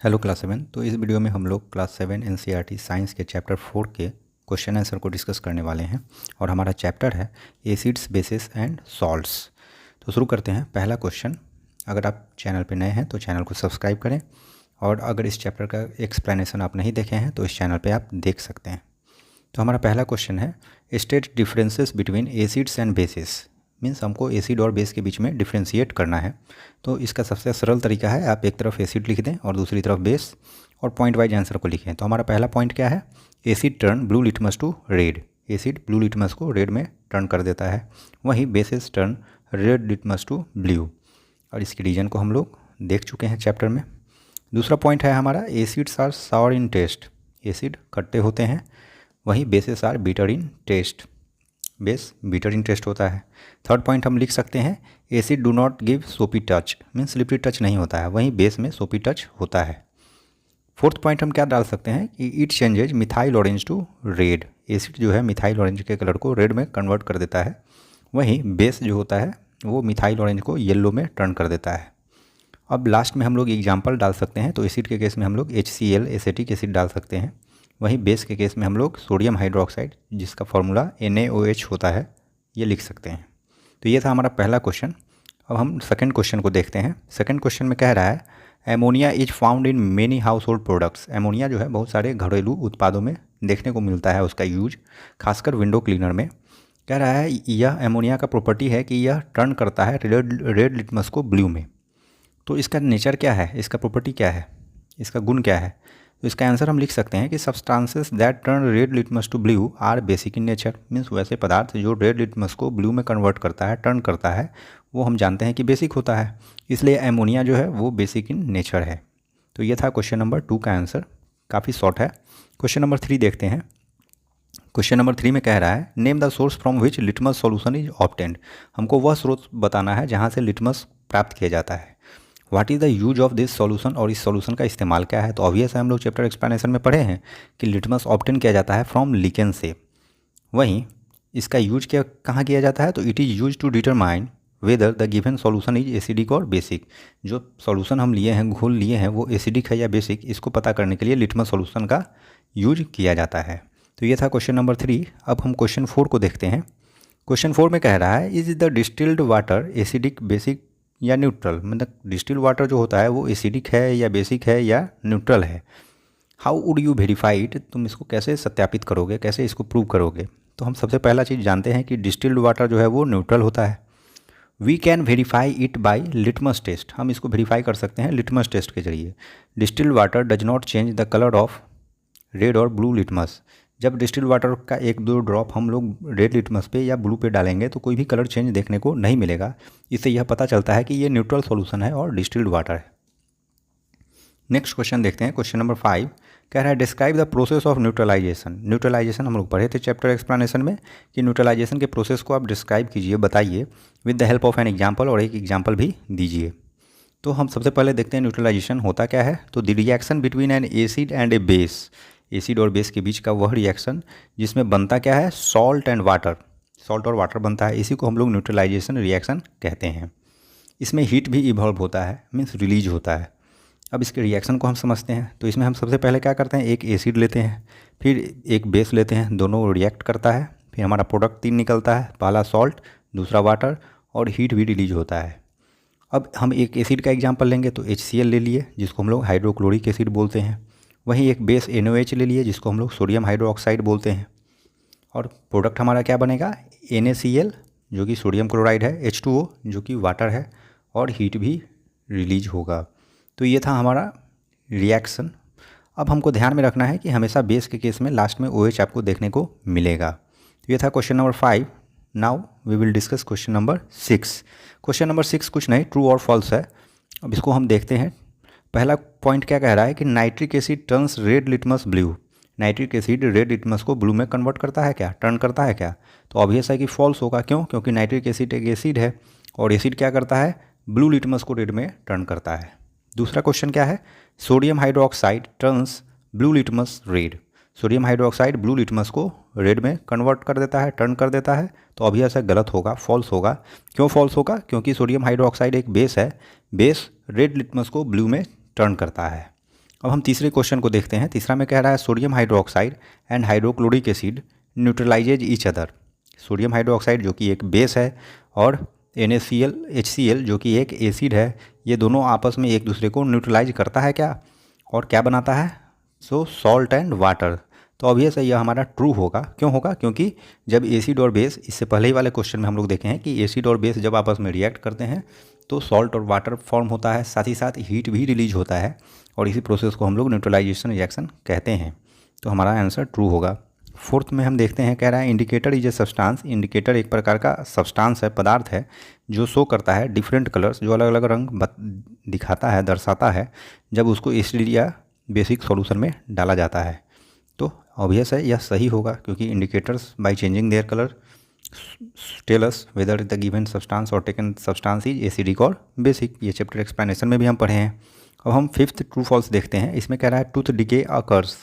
Hello class 7। तो इस video में हम लोग क्लास 7 एनसीईआरटी साइंस के चैप्टर 4 के क्वेश्चन आंसर को डिस्कस करने वाले हैं और हमारा चैप्टर है एसिड्स बेसिस एंड सॉल्ट्स। तो शुरू करते हैं। पहला क्वेश्चन, अगर आप चैनल पे नए हैं तो चैनल को सब्सक्राइब करें और अगर इस चैप्टर का एक्सप्लेनेशन आप नहीं देखे हैं तो इस चैनल पर आप देख सकते हैं। तो हमारा पहला क्वेश्चन है state differences between acids and bases. Means हमको एसिड और बेस के बीच में डिफ्रेंशिएट करना है। तो इसका सबसे सरल तरीका है, आप एक तरफ एसिड लिख दें और दूसरी तरफ बेस और पॉइंट वाइज आंसर को लिखें। तो हमारा पहला पॉइंट क्या है, acid turn blue litmus to red. Acid blue litmus को रेड में टर्न कर देता है, वहीं bases turn red litmus to blue. और इसकी रीजन को हम लोग देख चुके हैं चैप्टर में। दूसरा पॉइंट है हमारा acids are sour in taste. Acid खट्टे होते हैं, वहीं bases are bitter in taste. Base bitter in taste होता है। थर्ड पॉइंट हम लिख सकते हैं acid do not give soapy touch, means slippery touch नहीं होता है, वहीं बेस में सोपी टच होता है। फोर्थ पॉइंट हम क्या डाल सकते हैं कि it changes methyl orange to red. Acid जो है मिथाइल ऑरेंज के कलर को रेड में कन्वर्ट कर देता है, वहीं बेस जो होता है वो मिथाइल ऑरेंज को येलो में टर्न कर देता है। अब लास्ट में हम लोग एग्जाम्पल डाल सकते हैं। तो एसिड के केस में हम लोग HCl एसिटिक एसिड डाल सकते हैं, वहीं बेस के केस में हम लोग सोडियम हाइड्रोक्साइड जिसका फॉर्मूला NaOH होता है ये लिख सकते हैं। तो ये था हमारा पहला क्वेश्चन। अब हम सेकंड क्वेश्चन को देखते हैं। सेकंड क्वेश्चन में कह रहा है ammonia is found in many house hold products. Ammonia जो है बहुत सारे घरेलू उत्पादों में देखने को मिलता है, उसका यूज खासकर विंडो क्लीनर में। कह रहा है यह एमोनिया का प्रॉपर्टी है कि यह टर्न करता है रेड लिटमस को ब्लू में। तो इसका नेचर क्या है, इसका प्रॉपर्टी क्या है, इसका गुण क्या है? तो इसका आंसर हम लिख सकते हैं कि substances that turn red litmus to blue are basic in nature. Means वैसे पदार्थ जो रेड लिटमस को ब्लू में कन्वर्ट करता है, टर्न करता है, वो हम जानते हैं कि बेसिक होता है। इसलिए एमोनिया जो है वो बेसिक इन नेचर है। तो ये था क्वेश्चन नंबर 2 का आंसर, काफ़ी शॉर्ट है। क्वेश्चन नंबर 3 देखते हैं। क्वेश्चन नंबर 3 में कह रहा है name the source from which litmus solution is obtained. हमको वह स्रोत बताना है जहाँ से लिटमस प्राप्त किया जाता है। What is the use of this solution, और इस सॉल्यूशन का इस्तेमाल क्या है? तो ऑब्वियस है, हम लोग चैप्टर एक्सप्लेनेशन में पढ़े हैं कि लिटमस ऑब्टेन किया जाता है फ्रॉम लिकेन से। वहीं इसका यूज क्या कहाँ किया जाता है? तो it is use to determine whether the given solution is acidic और बेसिक। जो सॉल्यूशन हम लिए हैं, घोल लिए हैं, वो एसिडिक है या बेसिक, इसको पता करने के लिए लिटमस सॉल्यूशन का यूज किया जाता है। तो ये था क्वेश्चन नंबर 3। अब हम क्वेश्चन 4 को देखते हैं। क्वेश्चन 4 में कह रहा है is the distilled water acidic, basic या न्यूट्रल। मतलब डिस्टिल वाटर जो होता है वो एसिडिक है या बेसिक है या न्यूट्रल है। How would you verify it, तुम इसको कैसे सत्यापित करोगे, कैसे इसको प्रूव करोगे? तो हम सबसे पहला चीज़ जानते हैं कि डिस्टिल्ड वाटर जो है वो न्यूट्रल होता है। We can verify it by litmus test. हम इसको वेरीफाई कर सकते हैं लिटमस टेस्ट के जरिए। Distilled water does not change the colour of red और ब्लू लिटमस। जब डिस्टिल वाटर का 1-2 ड्रॉप हम लोग रेड लिटमस पे या ब्लू पे डालेंगे तो कोई भी कलर चेंज देखने को नहीं मिलेगा। इससे यह पता चलता है कि ये न्यूट्रल सॉल्यूशन है और डिस्टिल्ड वाटर है। नेक्स्ट क्वेश्चन देखते हैं। क्वेश्चन नंबर 5 कह रहा है describe the process of neutralisation. Neutralisation हम लोग पढ़े थे चैप्टर एक्सप्लेनेशन में कि न्यूट्रलाइजेशन के प्रोसेस को आप डिस्क्राइब कीजिए, बताइए with the help of an example, और एक एग्जाम्पल भी दीजिए। तो हम सबसे पहले देखते हैं न्यूट्रलाइजेशन होता क्या है। तो the reaction between N acid and A base, acid और बेस के बीच का वह रिएक्शन जिसमें बनता क्या है, सॉल्ट एंड वाटर। सॉल्ट और वाटर बनता है, इसी को हम लोग न्यूट्रलाइजेशन रिएक्शन कहते हैं। इसमें हीट भी इवॉल्व होता है, मीन्स रिलीज होता है। अब इसके रिएक्शन को हम समझते हैं। तो इसमें हम सबसे पहले क्या करते हैं, एक एसिड लेते हैं, फिर एक बेस लेते हैं, दोनों रिएक्ट करता है, फिर हमारा प्रोडक्ट 3 निकलता है, पहला सॉल्ट, दूसरा वाटर, और हीट भी रिलीज होता है। अब हम एक एसिड का एग्जाम्पल लेंगे तो HCl ले लिए जिसको हम लोग हाइड्रोक्लोरिक एसिड बोलते हैं। वहीं एक बेस NaOH ले लिए जिसको हम लोग सोडियम हाइड्रोक्साइड बोलते हैं। और प्रोडक्ट हमारा क्या बनेगा, NaCl जो कि सोडियम क्लोराइड है, H2O जो कि वाटर है, और हीट भी रिलीज होगा। तो ये था हमारा रिएक्शन। अब हमको ध्यान में रखना है कि हमेशा बेस के केस में लास्ट में OH आपको देखने को मिलेगा। तो ये था question number 5। Now we will discuss question number 6। Question number 6 कुछ नहीं, ट्रू और फॉल्स है। अब इसको हम देखते हैं। पहला पॉइंट क्या कह रहा है कि nitric asset turns red litmus blue. Nitric acid red litmus को ब्लू में कन्वर्ट करता है क्या, टर्न करता है क्या? तो ऑब्वियस है कि फॉल्स होगा। क्यों? क्योंकि नाइट्रिक एसिड एक एसिड है और एसिड क्या करता है, ब्लू लिटमस को रेड में टर्न करता है। दूसरा क्वेश्चन क्या है, sodium hydroxide turns blue litmus red. Sodium hydroxide blue litmus को रेड में कन्वर्ट कर देता है, टर्न कर देता है। तो ऑब्वियस है गलत होगा, फॉल्स होगा। क्यों फॉल्स होगा? क्योंकि सोडियम हाइड्रोक्साइड एक बेस है, बेस रेड लिटमस को ब्लू में टर्न करता है। अब हम तीसरे क्वेश्चन को देखते हैं। तीसरा में कह रहा है sodium hydroxide and hydrochloric acid न्यूट्रलाइजेज each other. Sodium hydroxide जो कि एक बेस है और NaCl HCl जो कि एक एसिड है, ये दोनों आपस में एक दूसरे को न्यूट्रलाइज करता है क्या, और क्या बनाता है, सॉल्ट एंड वाटर। तो ऑब्वियस है यह हमारा ट्रू होगा। क्यों होगा? क्योंकि जब एसिड और बेस, इससे पहले ही वाले क्वेश्चन में हम लोग देखे हैं कि एसिड और बेस जब आपस में रिएक्ट करते हैं तो सॉल्ट और वाटर फॉर्म होता है, साथ ही साथ हीट भी रिलीज होता है, और इसी प्रोसेस को हम लोग न्यूट्रलाइजेशन रिएक्शन कहते हैं। तो हमारा आंसर ट्रू होगा। फोर्थ में हम देखते हैं, कह रहा है indicator is a substance. Indicator एक प्रकार का सब्सटेंस है, पदार्थ है, जो शो करता है डिफरेंट कलर्स, जो अलग अलग रंग दिखाता है, दर्शाता है, जब उसको एसिड या बेसिक सॉल्यूशन में डाला जाता है। तो ऑब्वियस है यह सही होगा, क्योंकि indicators by changing their colour tell us whether the given substance और टेकन सब्सटेंस इज एसिडिक और बेसिक। ये चैप्टर एक्सप्लेनेशन में भी हम पढ़े हैं। अब हम फिफ्थ ट्रू फॉल्स देखते हैं। इसमें कह रहा है टूथ डिके अकर्स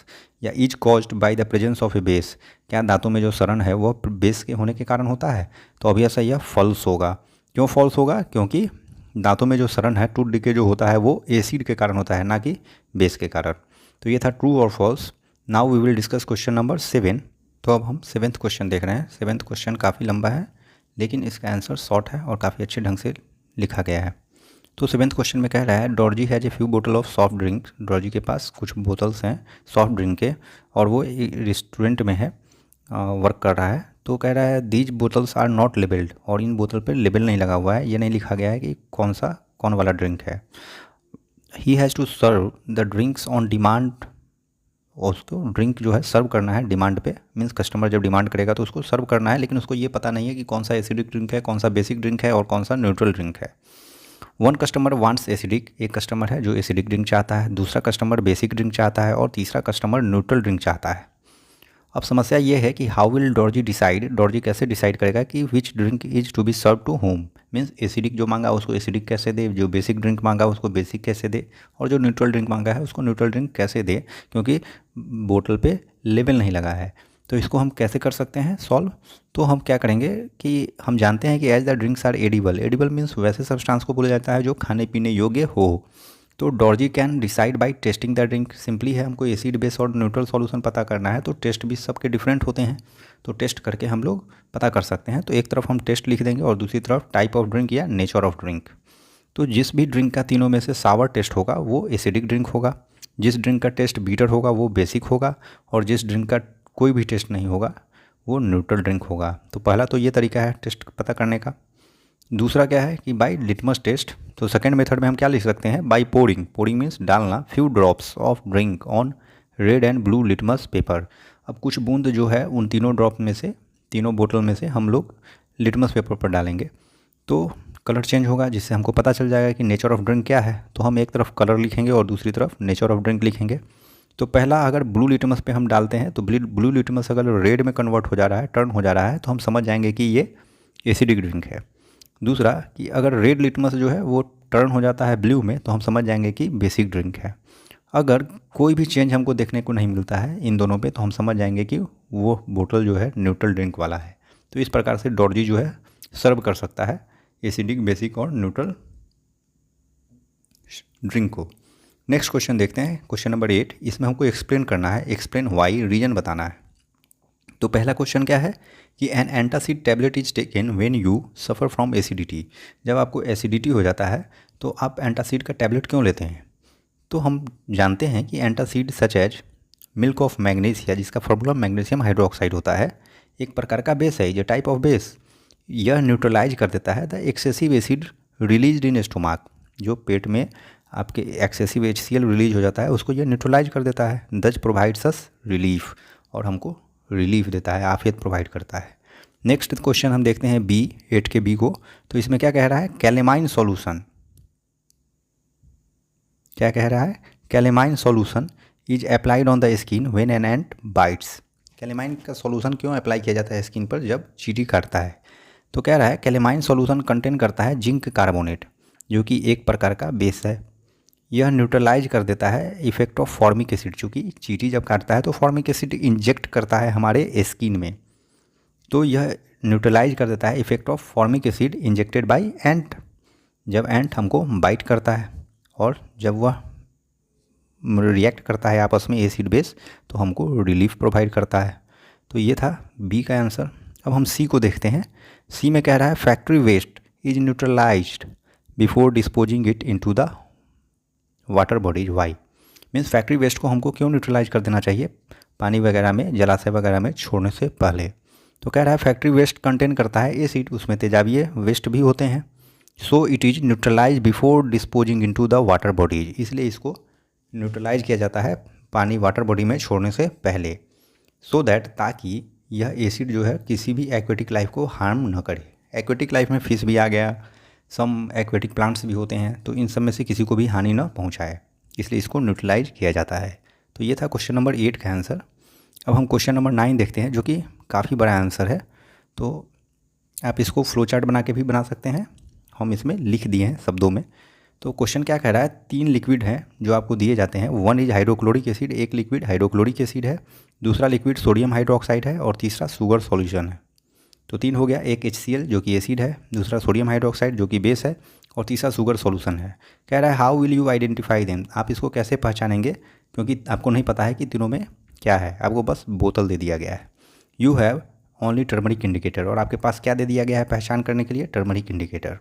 या is caused by the presence of A base. क्या दांतों में जो सड़न है वह बेस के होने के कारण होता है? तो ऑब्वियस है यह फॉल्स होगा। क्यों फॉल्स होगा? क्योंकि दांतों में जो सड़न है, टूथ डिके जो होता है, वो एसिड के कारण होता है, ना कि बेस के कारण। तो ये था ट्रू और false. Now we will discuss question number 7। तो अब हम 7th क्वेश्चन देख रहे हैं। 7th क्वेश्चन काफ़ी लंबा है, लेकिन इसका आंसर शॉर्ट है और काफ़ी अच्छे ढंग से लिखा गया है। तो 7th क्वेश्चन में कह रहा है डॉर्जी हैज ए फ्यू बोतल ऑफ सॉफ्ट ड्रिंक। डॉर्जी के पास कुछ बोतल्स हैं सॉफ्ट ड्रिंक के, और वो रेस्टोरेंट में है, वर्क कर रहा है। तो कह रहा है these bottles are not labelled, और इन बोतल पे लेबल नहीं लगा हुआ है, ये नहीं लिखा गया है कि कौन वाला ड्रिंक है। He has to serve the drinks on demand. उसको ड्रिंक जो है सर्व करना है डिमांड पे, मीन्स कस्टमर जब डिमांड करेगा तो उसको सर्व करना है, लेकिन उसको ये पता नहीं है कि कौन सा एसिडिक ड्रिंक है, कौन सा बेसिक ड्रिंक है और कौन सा न्यूट्रल ड्रिंक है। वन कस्टमर वांट्स एसिडिक, एक कस्टमर है जो एसिडिक ड्रिंक चाहता है, दूसरा कस्टमर बेसिक ड्रिंक चाहता है, और तीसरा कस्टमर न्यूट्रल ड्रिंक चाहता है। अब समस्या ये है कि how will Dorji decide, Dorji कैसे डिसाइड करेगा कि which drink is to be serve to home. Means acidic जो मांगा उसको एसिडिक कैसे दे, जो बेसिक ड्रिंक मांगा उसको बेसिक कैसे दे, और जो न्यूट्रल ड्रिंक मांगा है उसको न्यूट्रल ड्रिंक कैसे दे, क्योंकि बोतल पे लेबल नहीं लगा है। तो इसको हम कैसे कर सकते हैं सॉल्व? तो हम क्या करेंगे कि हम जानते हैं कि as the drinks are edible. Edible means वैसे सब्सटेंस को बोला जाता है जो खाने पीने योग्य हो। तो Dorji can decide by testing the drink. Simply है, हमको एसिड बेस और न्यूट्रल सॉल्यूशन पता करना है, तो टेस्ट भी सबके डिफरेंट होते हैं, तो टेस्ट करके हम लोग पता कर सकते हैं। तो एक तरफ हम टेस्ट लिख देंगे और दूसरी तरफ टाइप ऑफ ड्रिंक या नेचर ऑफ ड्रिंक। तो जिस भी ड्रिंक का तीनों में से सावर टेस्ट होगा वो एसिडिक ड्रिंक होगा, जिस ड्रिंक का टेस्ट बीटर होगा वो बेसिक होगा, और जिस ड्रिंक का कोई भी टेस्ट नहीं होगा वो न्यूट्रल ड्रिंक होगा। तो पहला तो ये तरीका है टेस्ट पता करने का। दूसरा क्या है कि बाय लिटमस टेस्ट। तो सेकेंड मेथड में हम क्या लिख सकते हैं, बाय पोरिंग। पोरिंग मीन्स डालना few drops of drink on red and blue litmus paper. अब कुछ बूंद जो है उन तीनों ड्रॉप में से, तीनों बोतल में से हम लोग लिटमस पेपर पर डालेंगे, तो कलर चेंज होगा, जिससे हमको पता चल जाएगा कि नेचर ऑफ ड्रिंक क्या है। तो हम एक तरफ कलर लिखेंगे और दूसरी तरफ नेचर ऑफ ड्रिंक लिखेंगे। तो पहला अगर ब्लू लिटमस पे हम डालते हैं तो ब्लू लिटमस अगर रेड में कन्वर्ट हो जा रहा है, टर्न हो जा रहा है, तो हम समझ जाएंगे कि ये एसिडिक ड्रिंक है। दूसरा कि अगर रेड लिटमस जो है वो टर्न हो जाता है ब्लू में, तो हम समझ जाएंगे कि बेसिक ड्रिंक है। अगर कोई भी चेंज हमको देखने को नहीं मिलता है इन दोनों पे, तो हम समझ जाएंगे कि वो बोतल जो है न्यूट्रल ड्रिंक वाला है। तो इस प्रकार से डॉर्जी जो है सर्व कर सकता है एसिडिक, बेसिक और न्यूट्रल ड्रिंक को। नेक्स्ट क्वेश्चन देखते हैं, क्वेश्चन नंबर 8। इसमें हमको एक्सप्लेन करना है, एक्सप्लेन वाई, रीजन बताना है। तो पहला क्वेश्चन क्या है कि an antacid tablet is taken when you suffer from acidity. जब आपको एसिडिटी हो जाता है तो आप एंटासिड का टैबलेट क्यों लेते हैं? तो हम जानते हैं कि antacid such as milk of magnesia, जिसका फॉर्मूला मैग्नीशियम हाइड्रोक्साइड होता है, एक प्रकार का बेस है, ये टाइप ऑफ बेस। यह न्यूट्रलाइज कर देता है the excessive acid release in stomach. जो पेट में आपके एक्सेसिव HCl रिलीज हो जाता है उसको ये न्यूट्रलाइज कर देता है। दज प्रोवाइड्स अस रिलीफ, और हमको रिलीफ देता है, आफियत प्रोवाइड करता है। नेक्स्ट क्वेश्चन हम देखते हैं बी, 8 के बी को। तो इसमें क्या कह रहा है, कैलेमाइन सॉल्यूशन। क्या कह रहा है, calamine solution is applied on the skin when an ant bytes. Calamine का सॉल्यूशन क्यों अप्लाई किया जाता है स्किन पर जब चींटी काटता है? तो कह रहा है कैलेमाइन सॉल्यूशन कंटेन करता है जिंक कार्बोनेट, जो कि एक प्रकार का बेस है। यह न्यूट्रलाइज कर देता है इफेक्ट ऑफ फॉर्मिक एसिड। चूँकि चींटी जब काटता है तो फॉर्मिक एसिड इंजेक्ट करता है हमारे स्किन में, तो यह न्यूट्रलाइज कर देता है effect of formic acid injected by ant. जब एंट हमको बाइट करता है और जब वह रिएक्ट करता है आपस में एसिड बेस, तो हमको रिलीफ प्रोवाइड करता है। तो ये था बी का आंसर। अब हम सी को देखते हैं। सी में कह रहा है factory waste is neutralised before disposing it into the water bodies, why. Means factory waste को हमको क्यों न्यूट्रलाइज कर देना चाहिए पानी वगैरह में, जलाशय वगैरह में छोड़ने से पहले। तो कह रहा है फैक्ट्री वेस्ट कंटेन करता है एसिड, उसमें तेजाबीय वेस्ट भी होते हैं। So it is neutralise before disposing into the water bodies, इसलिए इसको न्यूट्रलाइज किया जाता है पानी वाटर बॉडी में छोड़ने से पहले। सो दैट, ताकि यह एसिड जो है किसी भी एक्वेटिक लाइफ को हार्म न करे। एक्वेटिक लाइफ में फिश भी आ गया, सम एक्वेटिक प्लांट्स भी होते हैं, तो इन सब में से किसी को भी हानि न पहुंचाए, इसलिए इसको न्यूट्रलाइज किया जाता है। तो ये था क्वेश्चन नंबर 8 का आंसर। अब हम क्वेश्चन नंबर 9 देखते हैं, जो कि काफ़ी बड़ा आंसर है। तो आप इसको फ्लो चार्ट बना के भी बना सकते हैं, हम इसमें लिख दिए हैं शब्दों में। तो क्वेश्चन क्या कह रहा है, 3 लिक्विड हैं जो आपको दिए जाते हैं। 1 इज हाइड्रोक्लोरिक एसिड, एक लिक्विड हाइड्रोक्लोरिक एसिड है, दूसरा लिक्विड सोडियम हाइड्रोक्साइड है और तीसरा शुगर सॉल्यूशन है। तो 3 हो गया। एक HCl जो कि एसिड है, दूसरा सोडियम हाइड्रोक्साइड जो कि बेस है और तीसरा शुगर सॉल्यूशन है। कह रहा है how will you identify them, आप इसको कैसे पहचानेंगे, क्योंकि आपको नहीं पता है कि तीनों में क्या है, आपको बस बोतल दे दिया गया है। You have only turmeric indicator, और आपके पास क्या दे दिया गया है पहचान करने के लिए, टर्मरिक इंडिकेटर।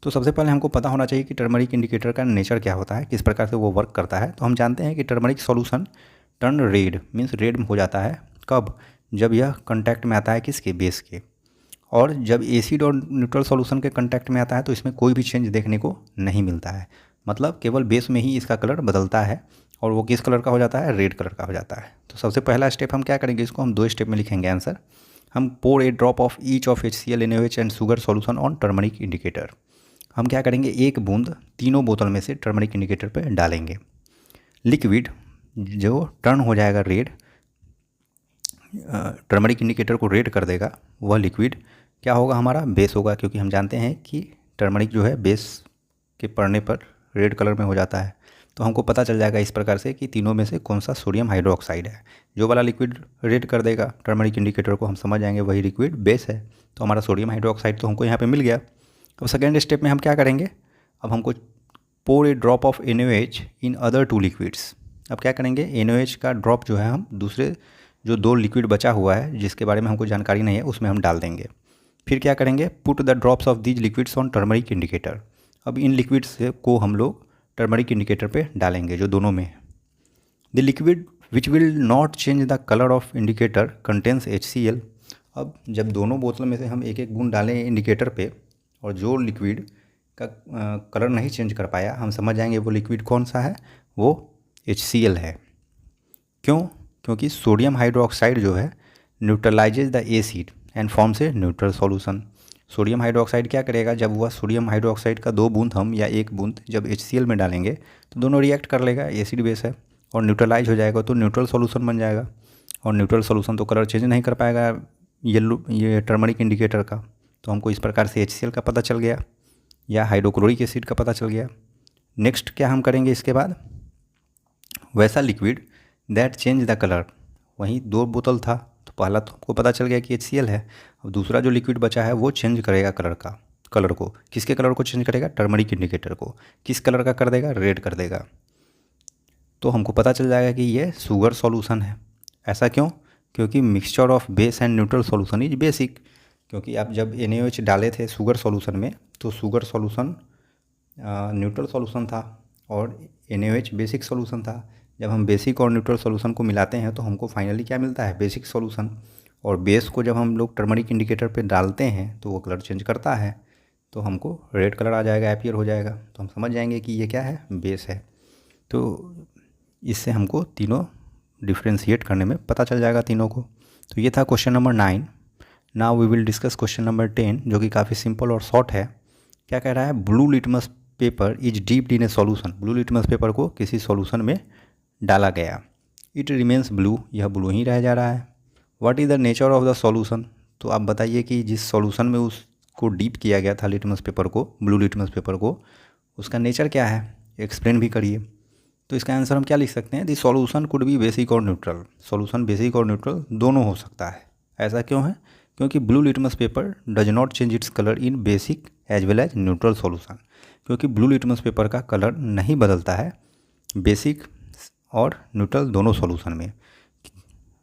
तो सबसे पहले हमको पता होना चाहिए कि टर्मरिक इंडिकेटर का नेचर क्या होता है, किस प्रकार से वो वर्क करता है। तो हम जानते हैं कि turmeric solution turn red, means red हो जाता है कब, जब यह कंटैक्ट में आता है किसके, बेस के। और जब एसिड और न्यूट्रल सॉल्यूशन के कंटैक्ट में आता है तो इसमें कोई भी चेंज देखने को नहीं मिलता है, मतलब केवल बेस में ही इसका कलर बदलता है और वो किस कलर का हो जाता है, रेड कलर का हो जाता है। तो सबसे पहला स्टेप हम क्या करेंगे, इसको हम 2 स्टेप में लिखेंगे आंसर। हम pour a drop of each of HCl, NaOH and sugar solution on turmeric indicator. हम क्या करेंगे, एक बूंद तीनों बोतल में से टर्मरिक इंडिकेटर पर डालेंगे। लिक्विड जो टर्न हो जाएगा रेड, टर्मरिक इंडिकेटर को रेड कर देगा, वह लिक्विड क्या होगा, हमारा बेस होगा, क्योंकि हम जानते हैं कि टर्मरिक जो है बेस के पड़ने पर रेड कलर में हो जाता है। तो हमको पता चल जाएगा इस प्रकार से कि तीनों में से कौन सा सोडियम हाइड्रोक्साइड है। जो वाला लिक्विड रेड कर देगा टर्मरिक इंडिकेटर को, हम समझ जाएंगे वही लिक्विड बेस है। तो हमारा सोडियम हाइड्रोक्साइड तो हमको यहाँ पे मिल गया। अब सेकेंड स्टेप में हम क्या करेंगे, अब हमको pour a drop of NaOH in other 2 liquids. अब क्या करेंगे, NaOH का ड्रॉप जो है हम दूसरे जो 2 लिक्विड बचा हुआ है जिसके बारे में हमको जानकारी नहीं है उसमें हम डाल देंगे। फिर क्या करेंगे, put the drops of these liquids on turmeric indicator. अब इन लिक्विड्स को हम लोग टर्मरिक इंडिकेटर पे डालेंगे जो दोनों में है। The liquid which will not change the colour of indicator contains HCl। अब जब दोनों बोतल में से हम एक एक बूंद डालें इंडिकेटर पे और जो लिक्विड का कलर नहीं चेंज कर पाया, हम समझ जाएंगे वो लिक्विड कौन सा है, वो HCl है। क्यों, क्योंकि सोडियम हाइड्रोक्साइड जो है न्यूट्रलाइजेज the acid and forms a neutral solution. Sodium hydroxide क्या करेगा, जब वह सोडियम हाइड्रोक्साइड का 2 बूंद हम या 1 बूंद जब HCl में डालेंगे तो दोनों रिएक्ट कर लेगा, एसिड बेस है, और न्यूट्रलाइज हो जाएगा तो न्यूट्रल सॉल्यूशन बन जाएगा। और न्यूट्रल सॉल्यूशन तो कलर चेंज नहीं कर पाएगा ये टर्मरिक इंडिकेटर का। तो हमको इस प्रकार से HCl का पता चल गया या हाइड्रोक्लोरिक एसिड का पता चल गया। नेक्स्ट क्या हम करेंगे इसके बाद, वैसा liquid that change the colour, वहीं 2 बोतल था तो पहला तो हमको पता चल गया कि HCl है। अब दूसरा जो लिक्विड बचा है वो चेंज करेगा कलर को, किसके कलर को चेंज करेगा, टर्मरिक इंडिकेटर को। किस कलर का कर देगा, रेड कर देगा। तो हमको पता चल जाएगा कि ये शुगर सॉल्यूशन है। ऐसा क्यों, क्योंकि mixture of base and neutral solution is basic. क्योंकि आप जब NaOH डाले थे शुगर सॉल्यूशन में तो शुगर सॉल्यूशन न्यूट्रल सॉल्यूशन था और NaOH बेसिक सॉल्यूशन था। जब हम बेसिक और न्यूट्रल सॉल्यूशन को मिलाते हैं तो हमको फाइनली क्या मिलता है, बेसिक सॉल्यूशन। और बेस को जब हम लोग टर्मरिक इंडिकेटर पे डालते हैं तो वो कलर चेंज करता है, तो हमको रेड कलर आ जाएगा, अपीयर हो जाएगा, तो हम समझ जाएंगे कि ये क्या है, बेस है। तो इससे हमको तीनों डिफ्रेंशिएट करने में पता चल जाएगा तीनों को। तो ये था question number 9। Now we will discuss question number 10, जो कि काफ़ी सिंपल और शॉर्ट है। क्या कह रहा है, blue litmus paper is dipped in a solution. Blue litmus paper को किसी सॉल्यूशन में डाला गया, इट रिमेन्स ब्लू, यह ब्लू ही रह जा रहा है। What is the nature of the solution, तो आप बताइए कि जिस सॉल्यूशन में उसको डीप किया गया था लिटमस पेपर को, ब्लू लिटमस पेपर को, उसका नेचर क्या है, एक्सप्लेन भी करिए। तो इसका आंसर हम क्या लिख सकते हैं, the solution could be basic और न्यूट्रल। सॉल्यूशन बेसिक और न्यूट्रल दोनों हो सकता है। ऐसा क्यों है, क्योंकि blue litmus paper does not change its colour in basic as well as neutral solution. क्योंकि ब्लू लिटमस पेपर का कलर नहीं बदलता है बेसिक और न्यूट्रल दोनों सॉल्यूशन में।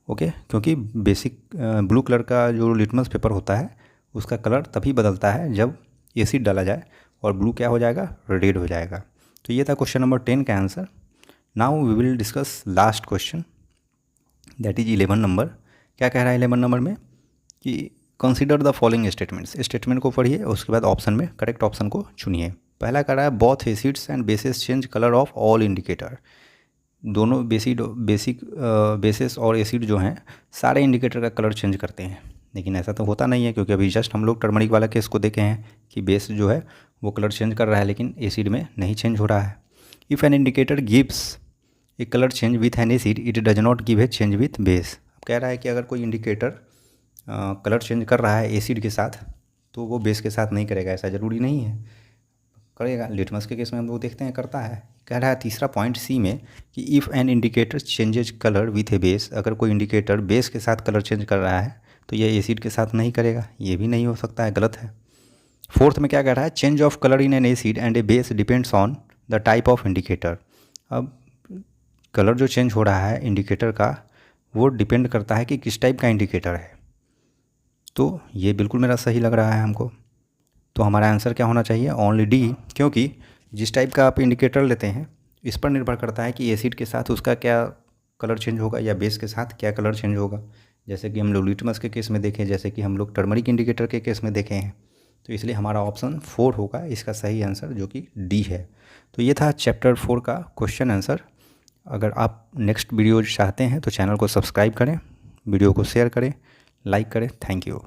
ओके, क्योंकि बेसिक ब्लू कलर का जो लिटमस पेपर होता है उसका कलर तभी बदलता है जब एसिड डाला जाए, और ब्लू क्या हो जाएगा, रेड हो जाएगा। तो ये था क्वेश्चन नंबर 10 का answer. Now we will discuss last question, that is 11 number. क्या कह रहा है 11 नंबर में कि consider the following statements. Statement को पढ़िए, उसके बाद ऑप्शन में करेक्ट ऑप्शन को चुनिए। पहला कह रहा है both acids and bases change colour of all indicator. दोनों बेसिस और एसिड जो हैं सारे इंडिकेटर का कलर चेंज करते हैं, लेकिन ऐसा तो होता नहीं है, क्योंकि अभी जस्ट हम लोग टर्मरिक वाला केस को देखे हैं कि बेस जो है वो कलर चेंज कर रहा है, लेकिन एसिड में नहीं चेंज हो रहा है। If an indicator gives A colour change with an acid it does not give a change with base. अब कह रहा है कि अगर कोई इंडिकेटर कलर चेंज कर रहा है एसिड के साथ, तो वो बेस के साथ नहीं करेगा, ऐसा ज़रूरी नहीं है, करेगा। लिटमस के केस में हम लोग देखते हैं करता है। कह रहा है तीसरा पॉइंट सी में कि if an indicator changes colour with A base, अगर कोई इंडिकेटर बेस के साथ कलर चेंज कर रहा है तो ये एसिड के साथ नहीं करेगा, ये भी नहीं हो सकता है, गलत है। फोर्थ में क्या कह रहा है, change of colour in an acid and A base depends on the type of indicator. अब कलर जो चेंज हो रहा है इंडिकेटर का, वो डिपेंड करता है कि किस टाइप का इंडिकेटर है। तो ये बिल्कुल मेरा सही लग रहा है हमको। तो हमारा आंसर क्या होना चाहिए, ओनली डी, क्योंकि जिस टाइप का आप इंडिकेटर लेते हैं इस पर निर्भर करता है कि एसिड के साथ उसका क्या कलर चेंज होगा या बेस के साथ क्या कलर चेंज होगा। जैसे कि हम लोग लिटमस के केस में देखें, जैसे कि हम लोग टर्मरिक इंडिकेटर के केस में देखे हैं। तो इसलिए हमारा ऑप्शन 4 होगा इसका सही आंसर, जो कि डी है। तो ये था चैप्टर 4 का क्वेश्चन आंसर। अगर आप नेक्स्ट वीडियो चाहते हैं तो चैनल को सब्सक्राइब करें, वीडियो को शेयर करें, लाइक करें। Thank you.